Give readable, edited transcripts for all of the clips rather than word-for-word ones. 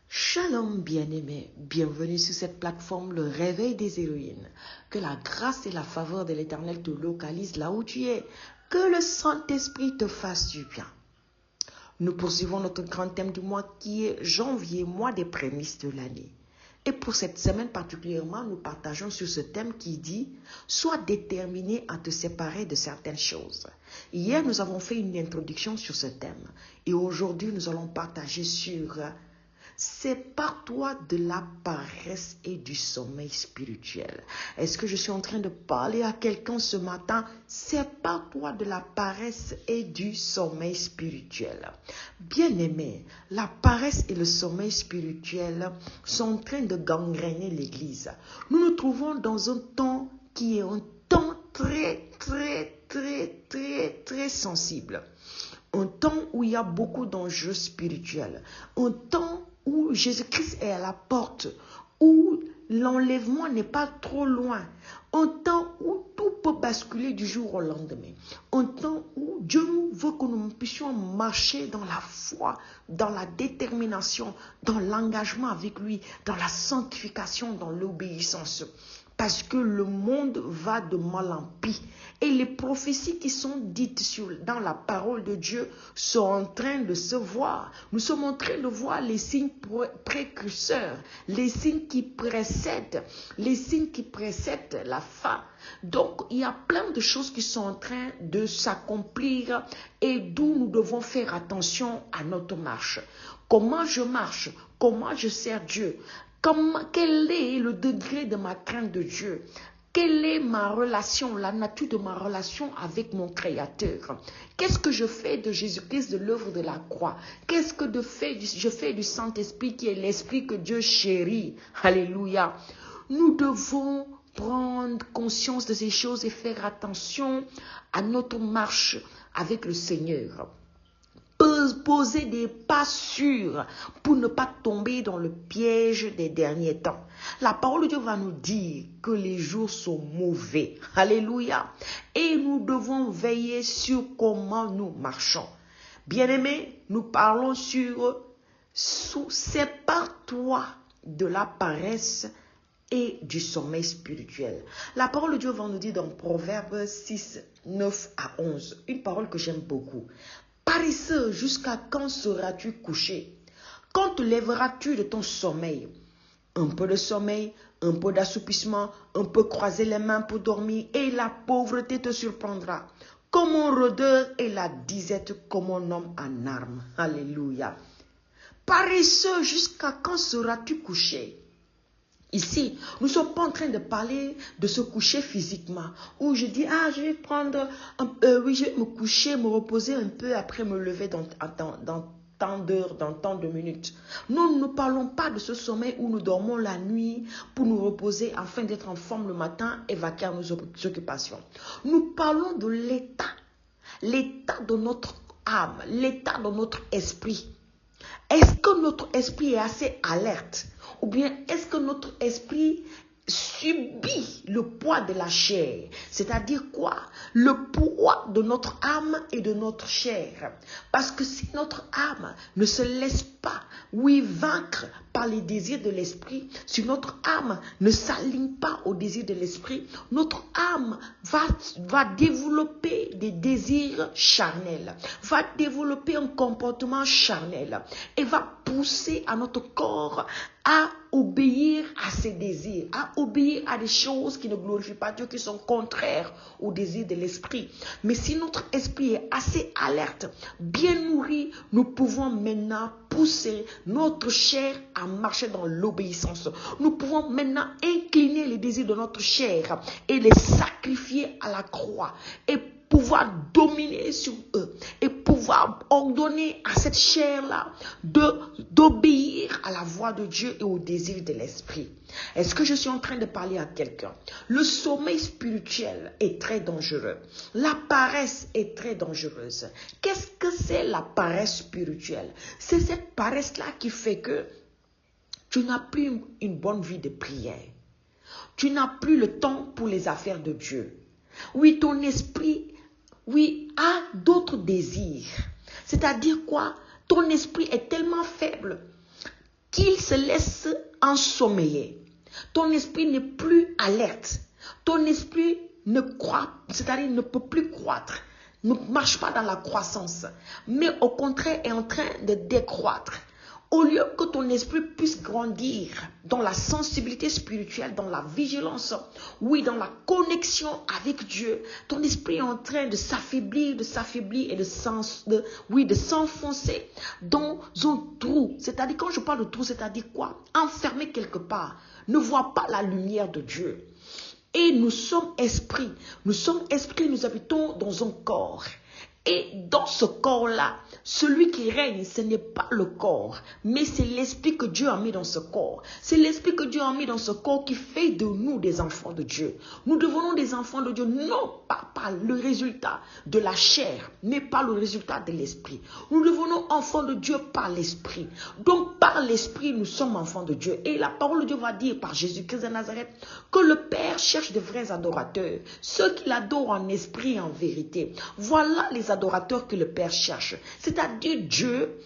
Shalom bien-aimés, bienvenue sur cette plateforme Le Réveil des Héroïnes. Que la grâce et la faveur de l'Éternel te localisent là où tu es. Que le Saint-Esprit te fasse du bien. Nous poursuivons notre grand thème du mois qui est janvier, mois des prémices de l'année. Et pour cette semaine particulièrement, nous partageons sur ce thème qui dit « Sois déterminé à te séparer de certaines choses ». Hier, nous avons fait une introduction sur ce thème. Et aujourd'hui, nous allons partager sur « Sépare-toi de la paresse et du sommeil spirituel ». Est-ce que je suis en train de parler à quelqu'un ce matin? Sépare-toi de la paresse et du sommeil spirituel. Bien-aimé, la paresse et le sommeil spirituel sont en train de gangréner l'Église. Nous nous trouvons dans un temps qui est un temps très sensible. Un temps où il y a beaucoup d'enjeux spirituels. Un temps où Jésus-Christ est à la porte, où l'enlèvement n'est pas trop loin. Un temps où tout peut basculer du jour au lendemain. Un temps où Dieu veut que nous puissions marcher dans la foi, dans la détermination, dans l'engagement avec lui, dans la sanctification, dans l'obéissance. Parce que le monde va de mal en pis. Et les prophéties qui sont dites dans la parole de Dieu sont en train de se voir. Nous sommes en train de voir les signes précurseurs, les signes qui précèdent la fin. Donc, il y a plein de choses qui sont en train de s'accomplir et d'où nous devons faire attention à notre marche. Comment je marche? Comment je sers Dieu? Quel est le degré de ma crainte de Dieu? Quelle est ma relation, la nature de ma relation avec mon Créateur? Qu'est-ce que je fais de Jésus-Christ, de l'œuvre de la croix? Qu'est-ce que je fais du Saint-Esprit qui est l'Esprit que Dieu chérit? Alléluia. Nous devons prendre conscience de ces choses et faire attention à notre marche avec le Seigneur. Poser des pas sûrs pour ne pas tomber dans le piège des derniers temps. La parole de Dieu va nous dire que les jours sont mauvais. Alléluia. Et nous devons veiller sur comment nous marchons. Bien-aimés, nous parlons sur sépare-toi de la paresse et du sommeil spirituel. La parole de Dieu va nous dire dans Proverbes 6, 9 à 11, une parole que j'aime beaucoup. Paresseux, jusqu'à quand seras-tu couché? Quand te lèveras-tu de ton sommeil? Un peu de sommeil, un peu d'assoupissement, un peu croiser les mains pour dormir et la pauvreté te surprendra. Comme un rôdeur et la disette comme un homme en armes. Alléluia. Paresseux, jusqu'à quand seras-tu couché? Ici, nous ne sommes pas en train de parler de se coucher physiquement. Où je dis, je vais prendre, je vais me coucher, me reposer un peu, après me lever dans tant d'heures, dans tant de minutes. Nous ne parlons pas de ce sommeil où nous dormons la nuit pour nous reposer afin d'être en forme le matin et vaquer à nos occupations. Nous parlons de l'état de notre âme, l'état de notre esprit. Est-ce que notre esprit est assez alerte? Ou bien est-ce que notre esprit subit le poids de la chair? C'est-à-dire quoi? Le poids de notre âme et de notre chair. Parce que si notre âme ne se laisse pas, vaincre par les désirs de l'esprit, si notre âme ne s'aligne pas aux désirs de l'esprit, notre âme va développer des désirs charnels, va développer un comportement charnel et va pousser à notre corps à obéir à ses désirs, à obéir à des choses qui ne glorifient pas Dieu, qui sont contraires aux désirs de l'esprit. Mais si notre esprit est assez alerte, bien nourri, nous pouvons maintenant pousser notre chair à marcher dans l'obéissance. Nous pouvons maintenant incliner les désirs de notre chair et les sacrifier à la croix et pouvoir dominer sur eux et pouvoir ordonner à cette chair-là d'obéir à la voix de Dieu et aux désirs de l'esprit. Est-ce que je suis en train de parler à quelqu'un? Le sommeil spirituel est très dangereux. La paresse est très dangereuse. Qu'est-ce que c'est la paresse spirituelle? C'est cette paresse-là qui fait que tu n'as plus une bonne vie de prière. Tu n'as plus le temps pour les affaires de Dieu. Oui, ton esprit, a d'autres désirs. C'est-à-dire quoi? Ton esprit est tellement faible qu'il se laisse ensommeiller. Ton esprit n'est plus alerte. Ton esprit ne croît, c'est-à-dire ne peut plus croître, ne marche pas dans la croissance, mais au contraire est en train de décroître. Au lieu que ton esprit puisse grandir dans la sensibilité spirituelle, dans la vigilance, oui, dans la connexion avec Dieu, ton esprit est en train de s'affaiblir et de s'enfoncer dans un trou. C'est-à-dire, quand je parle de trou, c'est-à-dire quoi? Enfermé quelque part, ne voit pas la lumière de Dieu. Et nous sommes esprits, nous habitons dans un corps. Et dans ce corps-là, celui qui règne, ce n'est pas le corps, mais c'est l'esprit que Dieu a mis dans ce corps. C'est l'esprit que Dieu a mis dans ce corps qui fait de nous des enfants de Dieu. Nous devenons des enfants de Dieu, non pas par le résultat de la chair, mais par le résultat de l'esprit. Nous devenons enfants de Dieu par l'esprit. Donc par l'esprit, nous sommes enfants de Dieu. Et la parole de Dieu va dire par Jésus-Christ de Nazareth que le Père cherche de vrais adorateurs, ceux qui l'adorent en esprit et en vérité. Voilà les adorateurs que le Père cherche, c'est-à-dire Dieu.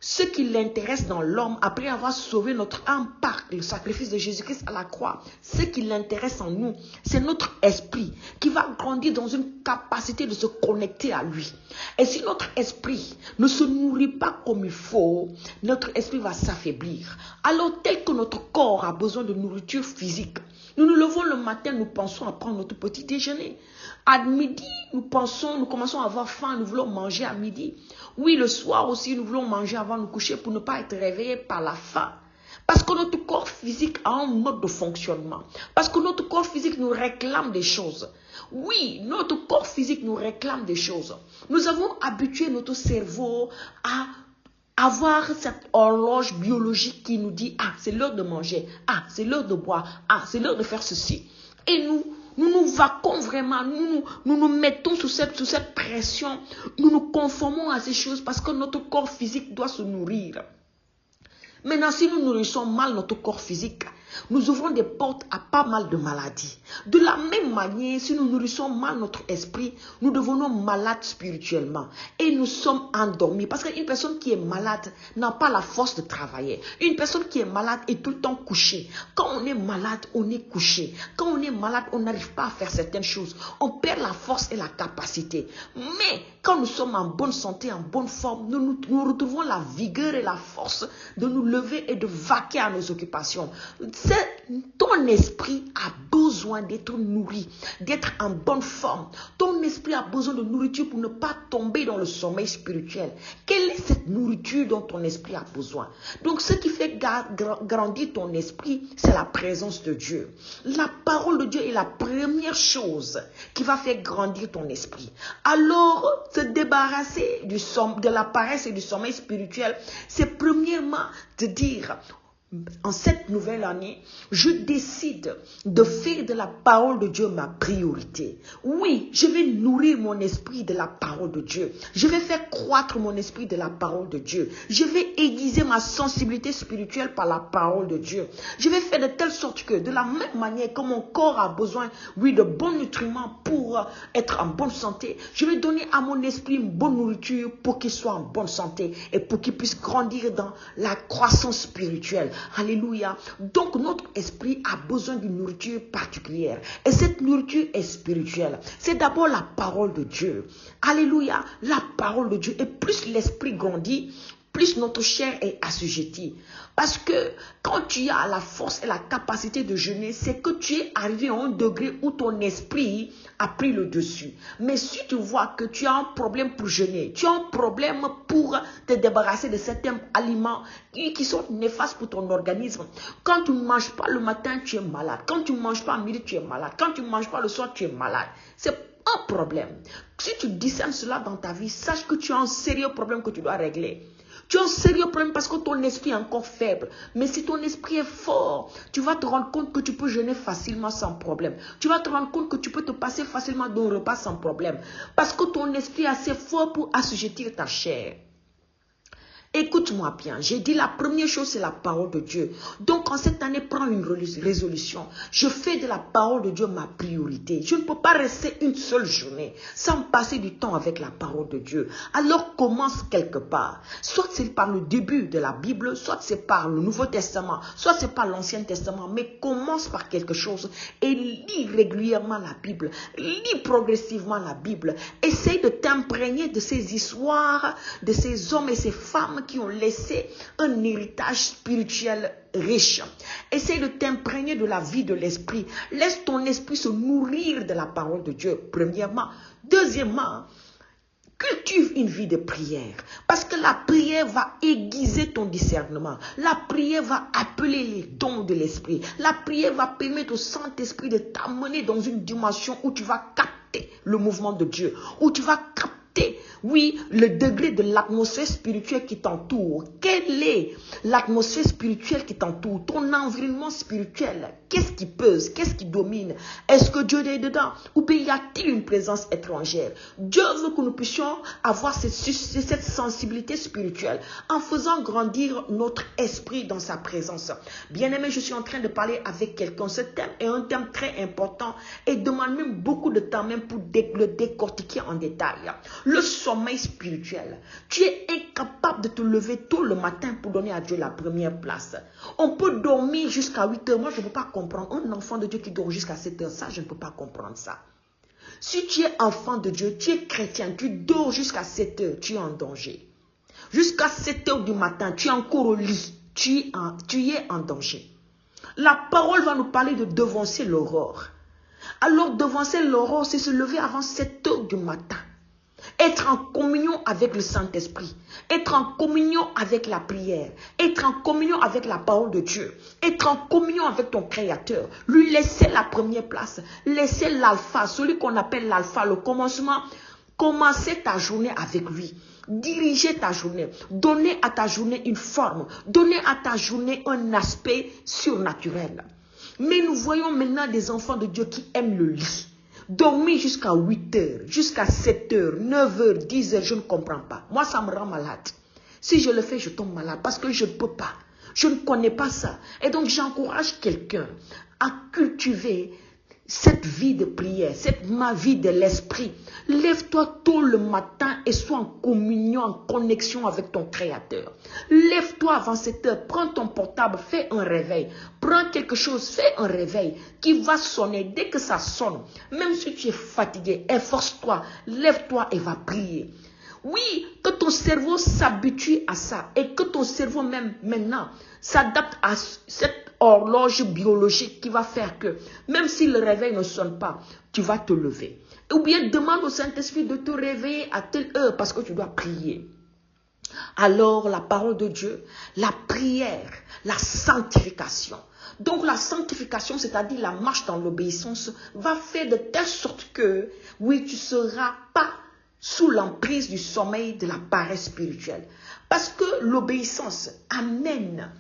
Ce qui l'intéresse dans l'homme, après avoir sauvé notre âme par le sacrifice de Jésus-Christ à la croix, ce qui l'intéresse en nous, c'est notre esprit qui va grandir dans une capacité de se connecter à lui. Et si notre esprit ne se nourrit pas comme il faut, notre esprit va s'affaiblir. Alors, tel que notre corps a besoin de nourriture physique, nous nous levons le matin, nous pensons à prendre notre petit déjeuner. À midi, nous commençons à avoir faim, nous voulons manger à midi. Oui, le soir aussi, nous voulons manger avant de nous coucher pour ne pas être réveillés par la faim. Parce que notre corps physique a un mode de fonctionnement. Parce que notre corps physique nous réclame des choses. Oui, notre corps physique nous réclame des choses. Nous avons habitué notre cerveau à avoir cette horloge biologique qui nous dit « Ah, c'est l'heure de manger. Ah, c'est l'heure de boire. Ah, c'est l'heure de faire ceci. » Et nous vaquons vraiment, nous mettons sous cette pression. Nous nous conformons à ces choses parce que notre corps physique doit se nourrir. Maintenant, si nous nourrissons mal notre corps physique, nous ouvrons des portes à pas mal de maladies. De la même manière, si nous nourrissons mal notre esprit, nous devenons malades spirituellement. Et nous sommes endormis. Parce qu'une personne qui est malade n'a pas la force de travailler. Une personne qui est malade est tout le temps couchée. Quand on est malade, on est couché. Quand on est malade, on n'arrive pas à faire certaines choses. On perd la force et la capacité. Mais quand nous sommes en bonne santé, en bonne forme, nous retrouvons la vigueur et la force de nous lever et de vaquer à nos occupations. Ton esprit a besoin d'être nourri, d'être en bonne forme. Ton esprit a besoin de nourriture pour ne pas tomber dans le sommeil spirituel. Quelle est cette nourriture dont ton esprit a besoin? Donc ce qui fait grandir ton esprit, c'est la présence de Dieu. La parole de Dieu est la première chose qui va faire grandir ton esprit. Alors, se débarrasser de la paresse et du sommeil spirituel, c'est premièrement de dire: en cette nouvelle année, je décide de faire de la parole de Dieu ma priorité. Oui, je vais nourrir mon esprit de la parole de Dieu. Je vais faire croître mon esprit de la parole de Dieu. Je vais aiguiser ma sensibilité spirituelle par la parole de Dieu. Je vais faire de telle sorte que, de la même manière que mon corps a besoin, oui, de bons nutriments pour être en bonne santé, je vais donner à mon esprit une bonne nourriture pour qu'il soit en bonne santé et pour qu'il puisse grandir dans la croissance spirituelle. Alléluia. Donc notre esprit a besoin d'une nourriture particulière. Et cette nourriture est spirituelle. C'est d'abord la parole de Dieu. Alléluia. La parole de Dieu. Et plus l'esprit grandit, plus notre chair est assujettie. Parce que quand tu as la force et la capacité de jeûner, c'est que tu es arrivé à un degré où ton esprit a pris le dessus. Mais si tu vois que tu as un problème pour jeûner, tu as un problème pour te débarrasser de certains aliments qui sont néfastes pour ton organisme. Quand tu ne manges pas le matin, tu es malade. Quand tu ne manges pas à midi, tu es malade. Quand tu ne manges pas le soir, tu es malade. C'est un problème. Si tu discernes cela dans ta vie, sache que tu as un sérieux problème que tu dois régler. Tu as un sérieux problème parce que ton esprit est encore faible. Mais si ton esprit est fort, tu vas te rendre compte que tu peux jeûner facilement sans problème. Tu vas te rendre compte que tu peux te passer facilement d'un repas sans problème. Parce que ton esprit est assez fort pour assujettir ta chair. Écoute-moi bien, j'ai dit la première chose, c'est la parole de Dieu. Donc, en cette année, prends une résolution. Je fais de la parole de Dieu ma priorité. Je ne peux pas rester une seule journée sans passer du temps avec la parole de Dieu. Alors, commence quelque part. Soit c'est par le début de la Bible, soit c'est par le Nouveau Testament, soit c'est par l'Ancien Testament. Mais commence par quelque chose et lis régulièrement la Bible. Lis progressivement la Bible. Essaye de t'imprégner de ces histoires, de ces hommes et ces femmes qui ont laissé un héritage spirituel riche. Essaye de t'imprégner de la vie de l'esprit. Laisse ton esprit se nourrir de la parole de Dieu, premièrement. Deuxièmement, cultive une vie de prière. Parce que la prière va aiguiser ton discernement. La prière va appeler les dons de l'esprit. La prière va permettre au Saint-Esprit de t'amener dans une dimension où tu vas capter le mouvement de Dieu. Où tu vas capter, oui, le degré de l'atmosphère spirituelle qui t'entoure. Quelle est l'atmosphère spirituelle qui t'entoure? Ton environnement spirituel. Qu'est-ce qui pèse? Qu'est-ce qui domine? Est-ce que Dieu est dedans? Ou bien y a-t-il une présence étrangère? Dieu veut que nous puissions avoir cette sensibilité spirituelle en faisant grandir notre esprit dans sa présence. Bien-aimé, je suis en train de parler avec quelqu'un. Ce thème est un thème très important et demande même beaucoup de temps même pour le décortiquer en détail. Le sommeil spirituel. Tu es incapable de te lever tôt le matin pour donner à Dieu la première place. On peut dormir jusqu'à 8 heures. Moi, je ne peux pas comprendre. Un enfant de Dieu qui dort jusqu'à 7 heures, ça, je ne peux pas comprendre ça. Si tu es enfant de Dieu, tu es chrétien, tu dors jusqu'à 7 heures, tu es en danger. Jusqu'à 7 heures du matin, tu es encore au lit, tu es en danger. La parole va nous parler de devancer l'aurore. Alors, devancer l'aurore, c'est se lever avant 7 heures du matin. Être en communion avec le Saint-Esprit. Être en communion avec la prière. Être en communion avec la parole de Dieu. Être en communion avec ton Créateur. Lui laisser la première place. Laisser l'alpha, celui qu'on appelle l'alpha, le commencement. Commencer ta journée avec lui. Diriger ta journée. Donner à ta journée une forme. Donner à ta journée un aspect surnaturel. Mais nous voyons maintenant des enfants de Dieu qui aiment le lit. Dormir jusqu'à 8 heures, jusqu'à 7 heures, 9 heures, 10 heures, je ne comprends pas. Moi, ça me rend malade. Si je le fais, je tombe malade parce que je ne peux pas. Je ne connais pas ça. Et donc, j'encourage quelqu'un à cultiver cette vie de prière, ma vie de l'esprit. Lève-toi tôt le matin et sois en communion, en connexion avec ton Créateur. Lève-toi avant 7 heures, prends ton portable, fais un réveil. Prends quelque chose, fais un réveil qui va sonner. Dès que ça sonne, même si tu es fatigué, efforce-toi, lève-toi et va prier. Oui, que ton cerveau s'habitue à ça et que ton cerveau même maintenant s'adapte à cette horloge biologique qui va faire que même si le réveil ne sonne pas, tu vas te lever. Ou bien demande au Saint-Esprit de te réveiller à telle heure parce que tu dois prier. Alors la parole de Dieu, la prière, la sanctification. Donc la sanctification, c'est-à-dire la marche dans l'obéissance, va faire de telle sorte que, oui, tu ne seras pas sous l'emprise du sommeil de la paresse spirituelle. Parce que l'obéissance amène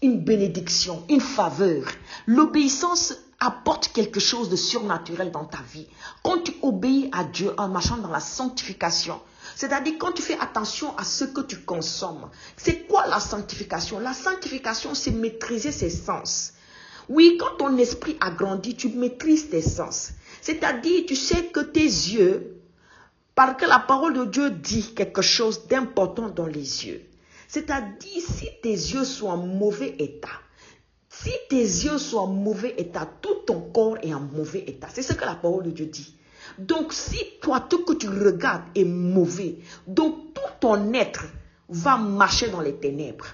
une bénédiction, une faveur. L'obéissance apporte quelque chose de surnaturel dans ta vie. Quand tu obéis à Dieu en marchant dans la sanctification, c'est-à-dire quand tu fais attention à ce que tu consommes. C'est quoi la sanctification? La sanctification, c'est maîtriser ses sens. Oui, quand ton esprit a grandi, tu maîtrises tes sens. C'est-à-dire, tu sais que tes yeux, parce que la parole de Dieu dit quelque chose d'important dans les yeux. C'est-à-dire, si tes yeux sont en mauvais état, tout ton corps est en mauvais état. C'est ce que la parole de Dieu dit. Donc, si toi, tout que tu regardes est mauvais, donc tout ton être va marcher dans les ténèbres.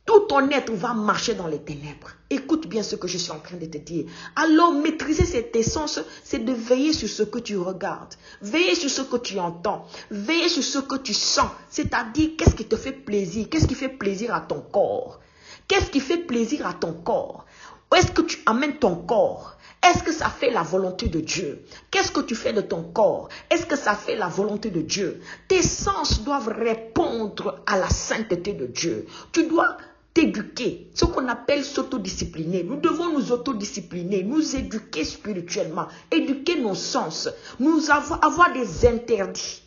Tout ton être va marcher dans les ténèbres. Écoute bien ce que je suis en train de te dire. Alors, maîtriser cette essence, c'est de veiller sur ce que tu regardes. Veiller sur ce que tu entends. Veiller sur ce que tu sens. C'est-à-dire, qu'est-ce qui te fait plaisir? Qu'est-ce qui fait plaisir à ton corps? Qu'est-ce qui fait plaisir à ton corps? Où est-ce que tu amènes ton corps? Est-ce que ça fait la volonté de Dieu? Qu'est-ce que tu fais de ton corps? Est-ce que ça fait la volonté de Dieu? Tes sens doivent répondre à la sainteté de Dieu. Tu dois t'éduquer, ce qu'on appelle s'autodiscipliner. Nous devons nous autodiscipliner, nous éduquer spirituellement, éduquer nos sens, nous avoir des interdits.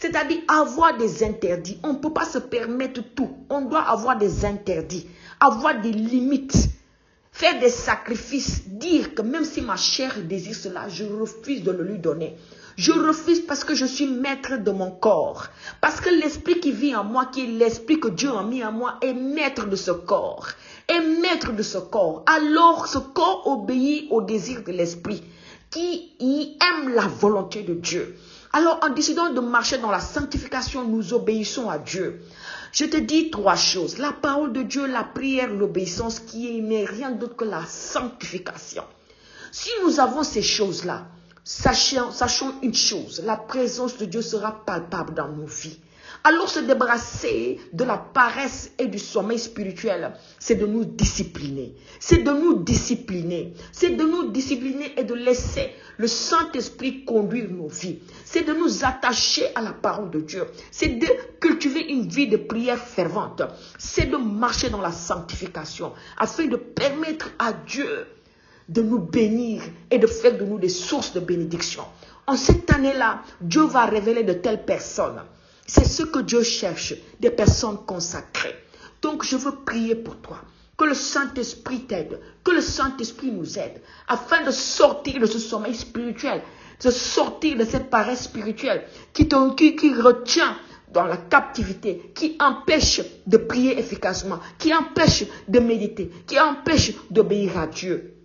C'est-à-dire avoir des interdits. On ne peut pas se permettre tout. On doit avoir des interdits, avoir des limites, faire des sacrifices, dire que même si ma chair désire cela, je refuse de le lui donner. Je refuse parce que je suis maître de mon corps. Parce que l'esprit qui vit en moi, qui est l'esprit que Dieu a mis en moi, est maître de ce corps. Est maître de ce corps. Alors ce corps obéit au désir de l'esprit qui y aime la volonté de Dieu. Alors en décidant de marcher dans la sanctification, nous obéissons à Dieu. Je te dis 3 choses. La parole de Dieu, la prière, l'obéissance qui n'est rien d'autre que la sanctification. Si nous avons ces choses-là, sachons une chose, la présence de Dieu sera palpable dans nos vies. Alors se débarrasser de la paresse et du sommeil spirituel, c'est de nous discipliner. C'est de nous discipliner. C'est de nous discipliner et de laisser le Saint-Esprit conduire nos vies. C'est de nous attacher à la parole de Dieu. C'est de cultiver une vie de prière fervente. C'est de marcher dans la sanctification afin de permettre à Dieu de nous bénir et de faire de nous des sources de bénédiction. En cette année-là, Dieu va révéler de telles personnes. C'est ce que Dieu cherche, des personnes consacrées. Donc, je veux prier pour toi. Que le Saint-Esprit t'aide, que le Saint-Esprit nous aide, afin de sortir de ce sommeil spirituel, de sortir de cette paresse spirituelle qui retient dans la captivité, qui empêche de prier efficacement, qui empêche de méditer, qui empêche d'obéir à Dieu.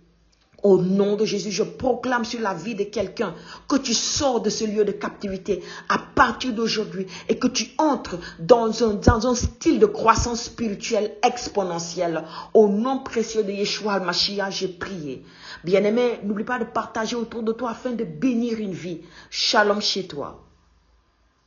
Au nom de Jésus, je proclame sur la vie de quelqu'un que tu sors de ce lieu de captivité à partir d'aujourd'hui et que tu entres dans un style de croissance spirituelle exponentielle. Au nom précieux de Yeshua al-Mashiach, j'ai prié. Bien-aimé, n'oublie pas de partager autour de toi afin de bénir une vie. Shalom chez toi.